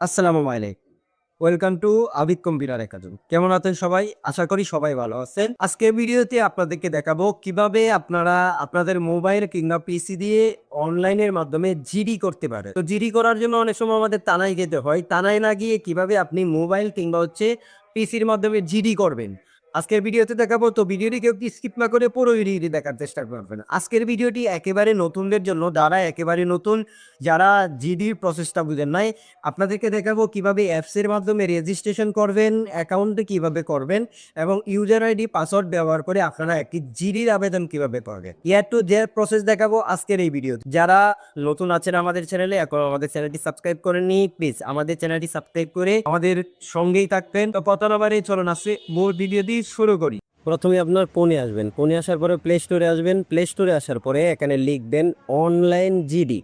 আসসালামু আলাইকুম। Welcome to Abid computer academy. কেমন আছেন সবাই? আশা করি সবাই ভালো আছেন। আজকের ভিডিওতে আপনাদেরকে দেখাবো কিভাবে আপনারা আপনাদের মোবাইল কিংবা পিসি দিয়ে অনলাইনের মাধ্যমে জিডি করতে পারেন। তো জিডি করার জন্য অনেক সময় আমাদের থানায় যেতে হয়। থানায় না গিয়ে কিভাবে আপনি মোবাইল কিংবা পিসির মাধ্যমে জিডি করবেন। আজকের ভিডিওতে দেখাবো, তো ভিডিওটি কেউ স্কিপ না করে পুরো ভিডিওটি দেখার চেষ্টা করবেন। আজকের ভিডিওটি একেবারে নতুনদের জন্য, যারা একেবারে নতুন, যারা জিডির প্রসেসটা বুঝেন নাই। আপনাদেরকে দেখাবো কিভাবে অ্যাপসের মাধ্যমে রেজিস্ট্রেশন করবেন, অ্যাকাউন্টে কিভাবে করবেন এবং ইউজার আইডি পাসওয়ার্ড ব্যবহার করে আপনারা একটি জিডির আবেদন কিভাবে করবেন। ইয়ার টু জেড প্রসেস দেখাবো আজকের এই ভিডিও। যারা নতুন আছেন আমাদের চ্যানেলে, এখন আমাদের চ্যানেলটি সাবস্ক্রাইব করেননি, প্লিজ আমাদের চ্যানেলটি সাবস্ক্রাইব করে আমাদের সঙ্গেই থাকবেন। তো প্রথমবারই চলুন আসছে মূল ভিডিওটি শুরু করি। প্রথমে আপনার ফোনে আসবেন, ফোনে আসার পরে প্লে স্টোরে আসবেন, প্লে স্টোরে আসার পরে এখানে লিখবেন অনলাইন জিডি।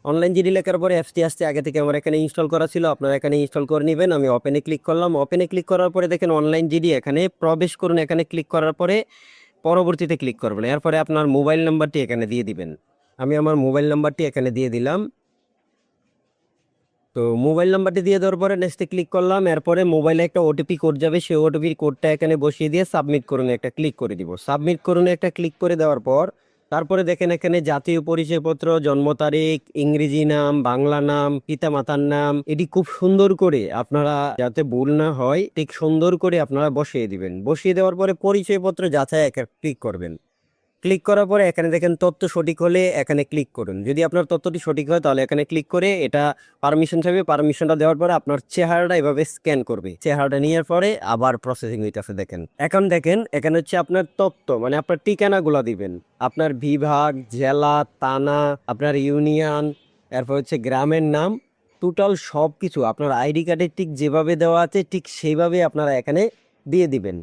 অনলাইন জিডি লেখার পরে অ্যাপসটি আসছে, আগে থেকে আমার এখানে ইনস্টল করা ছিল, আপনারা এখানে ইনস্টল করে নেবেন। আমি ওপেনে ক্লিক করলাম, ওপেনে ক্লিক করার পরে দেখেন অনলাইন জিডি, এখানে প্রবেশ করুন। এখানে ক্লিক করার পরে পরবর্তীতে ক্লিক করবেন, এরপরে আপনার মোবাইল নাম্বারটি এখানে দিয়ে দিবেন। আমি আমার মোবাইল নাম্বারটি এখানে দিয়ে দিলাম। তো মোবাইল নাম্বারটি দিয়ে দেওয়ার পরে নেক্সটে ক্লিক করলাম। এরপরে মোবাইলে একটা ওটিপি কোড যাবে, সেই ওটিপির কোডটা এখানে বসিয়ে দিয়ে সাবমিট করুন একটা ক্লিক করে দিব। সাবমিট করুন একটা ক্লিক করে দেওয়ার পর তারপরে দেখেন এখানে জাতীয় পরিচয়পত্র, জন্ম তারিখ, ইংরেজি নাম, বাংলা নাম, পিতা মাতার নাম, এটি খুব সুন্দর করে আপনারা, যাতে ভুল না হয়, ঠিক সুন্দর করে আপনারা বসিয়ে দিবেন। বসিয়ে দেওয়ার পরে পরিচয়পত্র যাচাই একটা ক্লিক করবেন। ক্লিক করার পরে এখানে দেখেন তথ্য সঠিক হলে এখানে ক্লিক করুন। যদি আপনার তথ্যটি সঠিক হয় তাহলে এখানে ক্লিক করে এটা পারমিশন চাইবে। পারমিশনটা দেওয়ার পরে আপনার চেহারাটা এভাবে স্ক্যান করবে। চেহারাটা নেওয়ার পরে আবার প্রসেসিং হইতেছে দেখেন। এখন দেখেন এখানে হচ্ছে আপনার তথ্য, মানে আপনার ঠিকানাগুলো দিবেন, আপনার বিভাগ, জেলা, থানা, আপনার ইউনিয়ন, এরপর হচ্ছে গ্রামের নাম, টোটাল সব কিছু আপনার আইডি কার্ডে ঠিক যেভাবে দেওয়া আছে ঠিক সেইভাবে আপনারা এখানে দিয়ে দিবেন।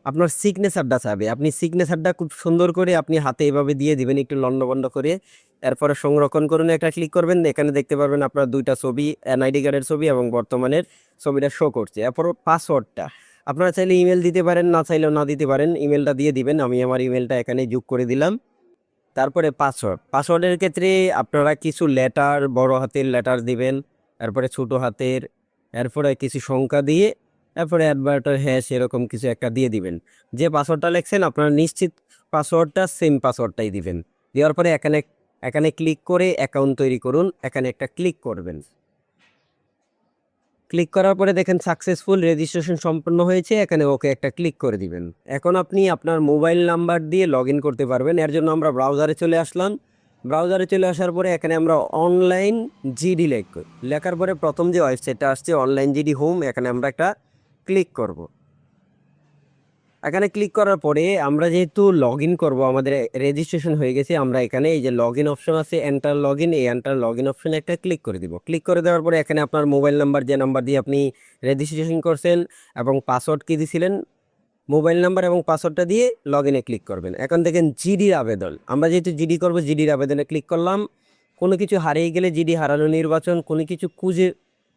আপনার সিগনেচারটা চাবে, আপনি সিগনেচারটা খুব সুন্দর করে আপনি হাতে এভাবে দিয়ে দিবেন একটু লন্ডভন্ড করে। এরপরে সংরক্ষণ করুন একটা ক্লিক করবেন, এখানে দেখতে পারবেন আপনার দুইটা ছবি, এনআইডি কার্ডের ছবি এবং বর্তমানের ছবিটা শো করছে। এরপর পাসওয়ার্ডটা আপনারা চাইলে ইমেল দিতে পারেন, না চাইলেও না দিতে পারেন, ইমেলটা দিয়ে দিবেন। আমি আমার ইমেলটা এখানে যোগ করে দিলাম। তারপরে পাসওয়ার্ডের ক্ষেত্রে আপনারা কিছু লেটার, বড় হাতের লেটার দিবেন, এরপরে ছোট হাতের, এরপরে কিছু সংখ্যা দিয়ে, এরপরে অ্যাডভার্টার হ্যাশ এরকম কিছু একটা দিয়ে দিবেন। যে পাসওয়ার্ডটা লেখছেন আপনারা নিশ্চিত পাসওয়ার্ডটা সেম পাসওয়ার্ডটাই দিবেন। দেওয়ার পরে এখানে এখানে ক্লিক করে অ্যাকাউন্ট তৈরি করুন, এখানে একটা ক্লিক করবেন। ক্লিক করার পরে দেখেন সাকসেসফুল রেজিস্ট্রেশন সম্পন্ন হয়েছে, এখানে ওকে একটা ক্লিক করে দিবেন। এখন আপনি আপনার মোবাইল নাম্বার দিয়ে লগ ইন করতে পারবেন। এর জন্য আমরা ব্রাউজারে চলে আসলাম। ব্রাউজারে চলে আসার পরে এখানে আমরা অনলাইন জিডি লেখার পরে প্রথম যে ওয়েবসাইটটা আসছে অনলাইন জিডি হোম, এখানে আমরা একটা ক্লিক করব। এখানে ক্লিক করার পরে আমরা যেহেতু লগ ইন করবো, আমাদের রেজিস্ট্রেশন হয়ে গেছে, আমরা এখানে এই যে লগ ইন অপশন আছে এন্টার লগ ইন, এই এন্টার লগ ইন অপশনে একটা ক্লিক করে দিব। ক্লিক করে দেওয়ার পরে এখানে আপনার মোবাইল নাম্বার, যে নাম্বার দিয়ে আপনি রেজিস্ট্রেশন করছেন এবং পাসওয়ার্ড কি দিয়েছিলেন, মোবাইল নাম্বার এবং পাসওয়ার্ডটা দিয়ে লগ ইনে ক্লিক করবেন। এখন দেখেন জিডির আবেদন, আমরা যেহেতু জিডি করবো জিডির আবেদনে ক্লিক করলাম। কোনো কিছু হারিয়ে গেলে জিডি হারানো নির্বাচন, কোনো কিছু খুঁজে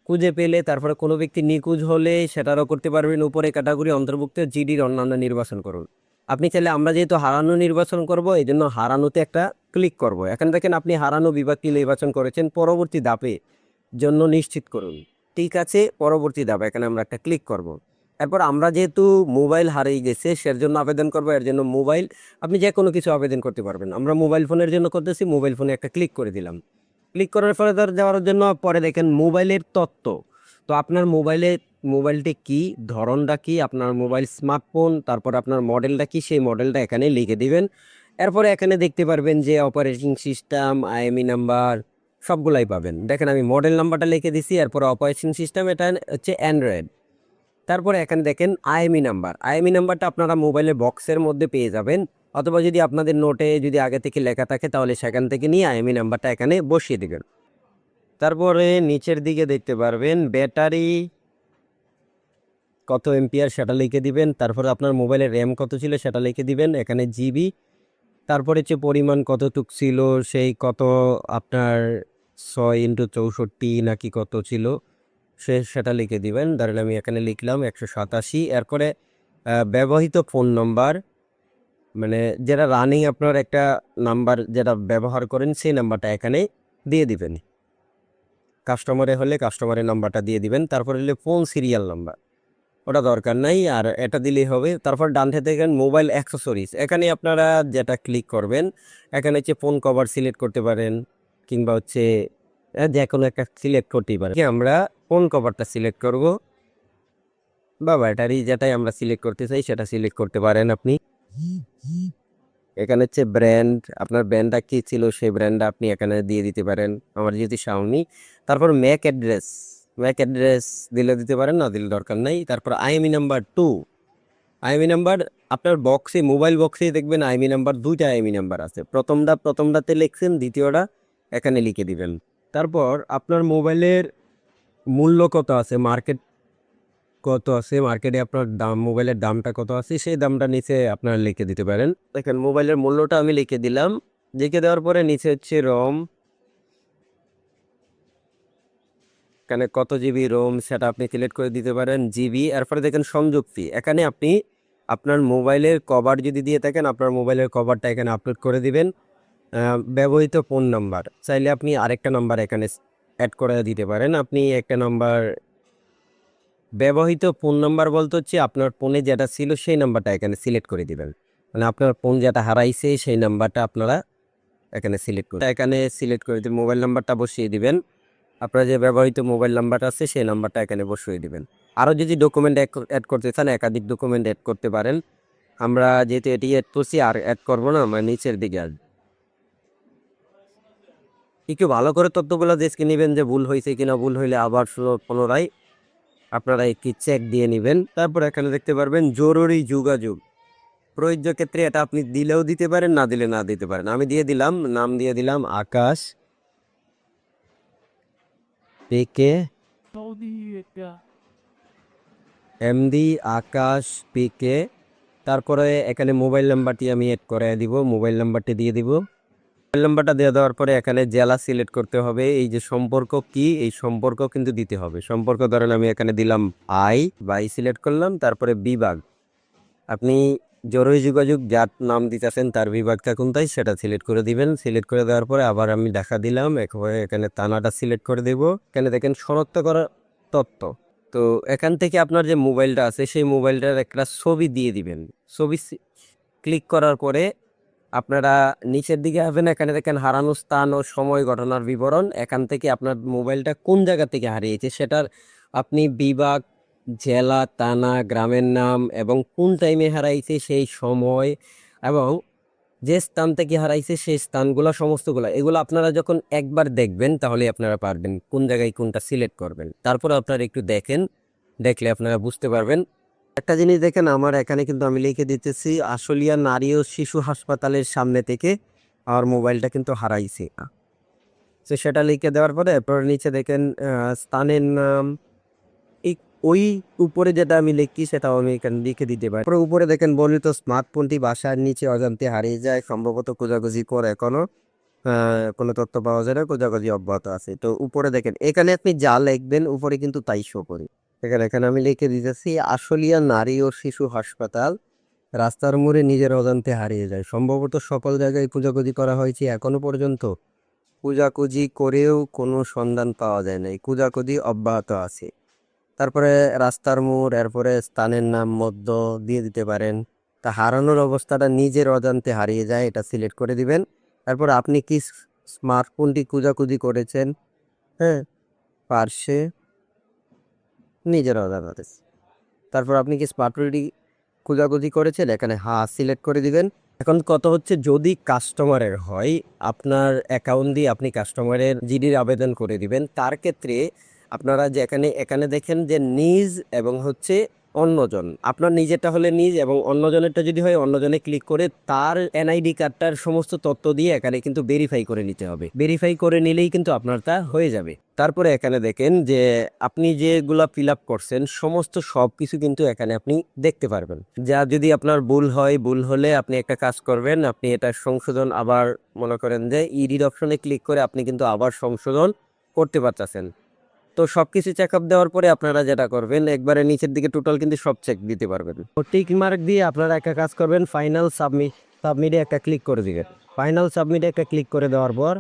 খুঁজে পেলে, তারপরে কোনো ব্যক্তি নিখোঁজ হলে সেটারও করতে পারবেন। উপরে ক্যাটাগরি অন্তর্ভুক্ত জিডির অন্যান্য নির্বাচন করুন। আপনি চাইলে, আমরা যেহেতু হারানো নির্বাচন করব এই জন্য হারানোতে একটা ক্লিক করব। এখানে দেখেন আপনি হারানো বিভাগটি নির্বাচন করেছেন, পরবর্তী ধাপে জন্য নিশ্চিত করুন। ঠিক আছে, পরবর্তী ধাপ এখানে আমরা একটা ক্লিক করব। এরপর আমরা যেহেতু মোবাইল হারিয়ে গেছে সের জন্য আবেদন করবো, এর জন্য মোবাইল, আপনি যে কোনো কিছু আবেদন করতে পারবেন। আমরা মোবাইল ফোনের জন্য করতেছি, মোবাইল ফোনে একটা ক্লিক করে দিলাম। ক্লিক করার পরে দেওয়ার জন্য পরে দেখেন মোবাইলের তথ্য। তো আপনার মোবাইলটি কি, ধরনটা কি, আপনার মোবাইল স্মার্টফোন, তারপর আপনার মডেলটা কি, সেই মডেলটা এখানে লিখে দিবেন। এরপরে এখানে দেখতে পারবেন যে অপারেটিং সিস্টেম, আইএমই নাম্বার সবগুলাই পাবেন। দেখেন আমি মডেল নাম্বারটা লিখে দিছি, এরপর অপারেটিং সিস্টেম, এটা হচ্ছে অ্যান্ড্রয়েড। তারপরে এখানে দেখেন আইএমই নাম্বার, আইএমই নাম্বারটা আপনারা মোবাইলের বক্সের মধ্যে পেয়ে যাবেন, অথবা যদি আপনাদের নোটে যদি আগে থেকে লেখা থাকে তাহলে সেখান থেকে নিয়ে আইএমই নাম্বারটা এখানে বসিয়ে দিবেন। তারপরে নিচের দিকে দেখতে পারবেন ব্যাটারি কত এম্পিয়ার সেটা লিখে দিবেন। তারপরে আপনার মোবাইলের র্যাম কত ছিল সেটা লিখে দিবেন, এখানে জিবি। তারপরে হচ্ছে পরিমাণ কতটুক ছিল, সেই কত আপনার 6x64 নাকি কত ছিল সেটা লিখে দিবেন। ধরেন আমি এখানে লিখলাম 187। এরপরে ব্যবহৃত ফোন নাম্বার, মানে যেটা রানিং আপনার একটা নাম্বার যেটা ব্যবহার করেন সেই নাম্বারটা এখানে দিয়ে দিবেন। কাস্টমারে হলে কাস্টমারের নাম্বারটা দিয়ে দিবেন। তারপর হলে ফোন সিরিয়াল নাম্বার, ওটা দরকার নাই, আর এটা দিলেই হবে। তারপর ডান হাতে দেখেন মোবাইল অ্যাক্সেসরিজ, এখানে আপনারা যেটা ক্লিক করবেন, এখানে হচ্ছে ফোন কভার সিলেক্ট করতে পারেন, কিংবা হচ্ছে যে কোনো একটা সিলেক্ট করতেই পারেন। আমরা ফোন কভারটা সিলেক্ট করব, বা ব্যাটারি যেটাই আমরা সিলেক্ট করতে চাই সেটা সিলেক্ট করতে পারেন আপনি। এখানে হচ্ছে ব্র্যান্ড, আপনার ব্র্যান্ডটা কী ছিল সেই ব্র্যান্ডটা আপনি এখানে দিয়ে দিতে পারেন, আমার যেহেতু শাওমি। তারপর ম্যাক অ্যাড্রেস দিলে দিতে পারেন, না দিলে দরকার নাই। তারপর আইএমই নাম্বার 2, আইএমই নাম্বার আপনার বক্সে, মোবাইল বক্সে দেখবেন আইএমই নাম্বার 2টা আইএমই নাম্বার আছে। প্রথমটাতে লিখছেন, দ্বিতীয়টা এখানে লিখে দিবেন। তারপর আপনার মোবাইলের মূল্য কত আছে, কত আছে মার্কেটে, আপনার দাম, মোবাইলের দামটা কত আছে সেই দামটা নিচে আপনারা লিখে দিতে পারেন। দেখেন মোবাইলের মূল্যটা আমি লিখে দিলাম। লিখে দেওয়ার পরে নিচে হচ্ছে রোম, এখানে কত জিবি রোম সেটা আপনি সিলেক্ট করে দিতে পারেন, জিবি। এরপরে দেখেন সংযুক্তি, এখানে আপনি আপনার মোবাইলের কভার যদি দিয়ে থাকেন আপনার মোবাইলের কভারটা এখানে আপলোড করে দিবেন। ব্যবহৃত ফোন নাম্বার চাইলে আপনি আরেকটা নাম্বার এখানে অ্যাড করে দিতে পারেন। আপনি একটা নাম্বার, ব্যবহৃত ফোন নাম্বার বলতে হচ্ছে আপনার ফোনে যেটা ছিল সেই নাম্বারটা এখানে সিলেক্ট করে দিবেন, মানে আপনার ফোন যেটা হারাইছে সেই নাম্বারটা আপনারা এখানে সিলেক্ট করে দিবেন। মোবাইল নাম্বারটা বসিয়ে দিবেন, আপনার যে ব্যবহৃত মোবাইল নাম্বারটা আছে সেই নাম্বারটা এখানে বসিয়ে দিবেন। আরও যদি ডকুমেন্ট অ্যাড করতে চান একাধিক ডকুমেন্ট অ্যাড করতে পারেন। আমরা যেহেতু এটি অ্যাড করছি আর অ্যাড করবো না, আমরা নিচের দিকে আসবো। একটু ভালো করে তথ্যগুলো দেখে নেবেন যে ভুল হয়েছে কিনা, ভুল হইলে আবার পুনরায় আপনারা একটি চেক দিয়ে নেবেন। তারপর এখানে দেখতে পারবেন জরুরি যোগাযোগ, প্রযোজ্য ক্ষেত্রে এটা আপনি দিলেও দিতে পারেন, না দিলে না দিতে পারেন। আমি দিয়ে দিলাম, নাম দিয়ে দিলাম আকাশ পিকে এমডি, আকাশ পিকে। তারপরে এখানে মোবাইল নাম্বারটি আমি অ্যাড করে দিব, মোবাইল নাম্বারটি দিয়ে দিব। মোবাইল নাম্বারটা দিয়ে দেওয়ার পরে এখানে জেলা সিলেক্ট করতে হবে। এই যে সম্পর্ক কি, এই সম্পর্ক কিন্তু দিতে হবে। সম্পর্ক ধরেন আমি এখানে দিলাম বাই সিলেক্ট করলাম। তারপরে বিভাগ, আপনি জরুরি যোগাযোগ যার নাম দিতেছেন তার বিভাগটা কোনটাই সেটা সিলেক্ট করে দিবেন। সিলেক্ট করে দেওয়ার পরে আবার আমি দেখা দিলাম, একেবারে এখানে থানাটা সিলেক্ট করে দেব। এখানে দেখেন শনাক্ত করা তথ্য, তো এখান থেকে আপনার যে মোবাইলটা আছে সেই মোবাইলটার একটা ছবি দিয়ে দিবেন। ছবি ক্লিক করার পরে আপনারা নিচের দিকে আসবেন, এখানে দেখেন হারানো স্থান ও সময়, ঘটনার বিবরণ। এখান থেকে আপনার মোবাইলটা কোন জায়গা থেকে হারিয়েছে সেটার আপনি বিভাগ, জেলা, থানা, গ্রামের নাম এবং কোন টাইমে হারাইছে সেই সময়, এবং যে স্থান থেকে হারাইছে সেই স্থানগুলো সমস্তগুলো, এগুলো আপনারা যখন একবার দেখবেন তাহলে আপনারা পারবেন কোন জায়গায় কোনটা সিলেক্ট করবেন। তারপর আপনারা একটু দেখেন, দেখলে আপনারা বুঝতে পারবেন। একটা জিনিস দেখেন, আমার এখানে কিন্তু আমি লিখে দিতেছি আশুলিয়া নারী ও শিশু হাসপাতালের সামনে থেকে আমার মোবাইলটা কিন্তু হারাইছে। তো সেটা লিখে দেওয়ার পরে এরপর নিচে দেখেন স্থানের নাম, এই ওই উপরে যেটা আমি লিখি সেটাও আমি এখানে লিখে দিতে পারি। উপরে দেখেন বর্ণিত স্মার্টফোনটি বাসার নিচে অজান্তে হারিয়ে যায়, সম্ভবত খোঁজাখুঁজি করে এখনো কোনো তথ্য পাওয়া যায় না, খোঁজাখুঁজি অব্যাহত আছে। তো উপরে দেখেন, এখানে আপনি যা লিখবেন উপরে কিন্তু তাই শো করে। এখানে আমি লিখে দিতেছি আশুলিয়া নারী ও শিশু হাসপাতাল, রাস্তার মোড়ে নিজের অজান্তে হারিয়ে যায়, সম্ভবত সকল জায়গায় খোঁজাখুঁজি করা হয়েছে, এখনো পর্যন্ত খোঁজাখুঁজি করেও কোনো সন্ধান পাওয়া যায় নাই, খোঁজাখুঁজি অব্যাহত আছে। তারপরে রাস্তার মোড়, এরপরে স্থানের নাম মধ্য দিয়ে দিতে পারেন। তা হারানোর অবস্থাটা নিজের অজান্তে হারিয়ে যায়, এটা সিলেক্ট করে দিবেন। তারপর আপনি কি স্মার্টফোনটি খোঁজাখুঁজি করেছেন, হ্যাঁ, পার্শ্বে নিজের অজান্তে। তারপর আপনি কি স্মার্টফোনটি খোঁজাখুঁজি করেছেন, এখানে হ্যাঁ সিলেক্ট করে দিবেন। এখন কত হচ্ছে, যদি কাস্টমারের হয় আপনার অ্যাকাউন্ট দিয়ে আপনি কাস্টমারের জিডির আবেদন করে দিবেন, তার ক্ষেত্রে আপনারা যে এখানে দেখেন যে নিজ এবং হচ্ছে অন্যজন, আপনার নিজেরটা হলে নিজ এবং অন্যজনেরটা যদি হয় অন্যজনে ক্লিক করে তার এনআইডি কার্ডটার সমস্ত তথ্য দিয়ে এখানে কিন্তু ভেরিফাই করে নিতে হবে। ভেরিফাই করে নিলেই কিন্তু আপনারটা হয়ে যাবে। তারপরে এখানে দেখেন যে আপনি যেগুলা ফিল আপ করছেন সমস্ত সব কিছু কিন্তু এখানে আপনি দেখতে পারবেন। যা যদি আপনার ভুল হয়, ভুল হলে আপনি একটা কাজ করবেন, আপনি এটা সংশোধন, আবার মনে করেন যে ইডিট অপশনে ক্লিক করে আপনি কিন্তু আবার সংশোধন করতে পারতেছেন। তো সব কিছু চেক আপ দেওয়ার পরে আপনারা যেটা করবেন, একবারে নিচের দিকে টোটাল কিন্তু সব চেক দিতে পারবেন। টিক মার্ক দিয়ে আপনারা একটা কাজ করবেন, ফাইনাল সাবমিটে একটা ক্লিক করে দিবেন। ফাইনাল সাবমিটে একটা ক্লিক করে দেওয়ার পর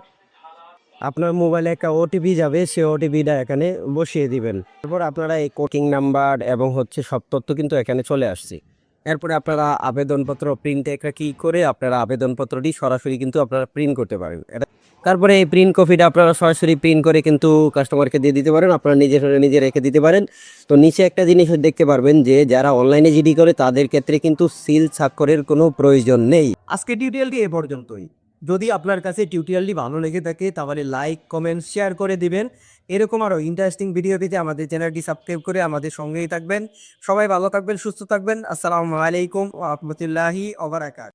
আপনার মোবাইলে একটা ওটিপি যাবে, সেই ওটিপিটা এখানে বসিয়ে দিবেন। তারপর আপনারা এই কোডিং নাম্বার এবং হচ্ছে সব তথ্য কিন্তু এখানে চলে আসছে। এরপরে আপনারা আবেদনপত্র প্রিন্টে একটা ক্লিক করে আপনারা আবেদনপত্রটি সরাসরি কিন্তু আপনারা প্রিন্ট করতে পারেন। তারপরে এই প্রিন্ট কপিটা আপনারা সরাসরি প্রিন্ট করে কিন্তু কাস্টমারকে দিয়ে দিতে পারেন, আপনারা নিজে রেখে দিতে পারেন। তো নিচে একটা জিনিস দেখতে পারবেন যে যারা অনলাইনে জিডি করে তাদের ক্ষেত্রে কিন্তু সিল স্বাক্ষরের কোনো প্রয়োজন নেই। আজকে টিউটোরিয়ালটি এ পর্যন্তই। যদি আপনার কাছে টিউটোরিয়ালটি ভালো লেগে থাকে তাহলে লাইক, কমেন্ট, শেয়ার করে দিবেন। এরকম আরও ইন্টারেস্টিং ভিডিও পেতে আমাদের চ্যানেলটি সাবস্ক্রাইব করে আমাদের সঙ্গেই থাকবেন। সবাই ভালো থাকবেন, সুস্থ থাকবেন। আসসালামু আলাইকুম ওয়া রাহমাতুল্লাহি ওয়া বারাকাতুহু।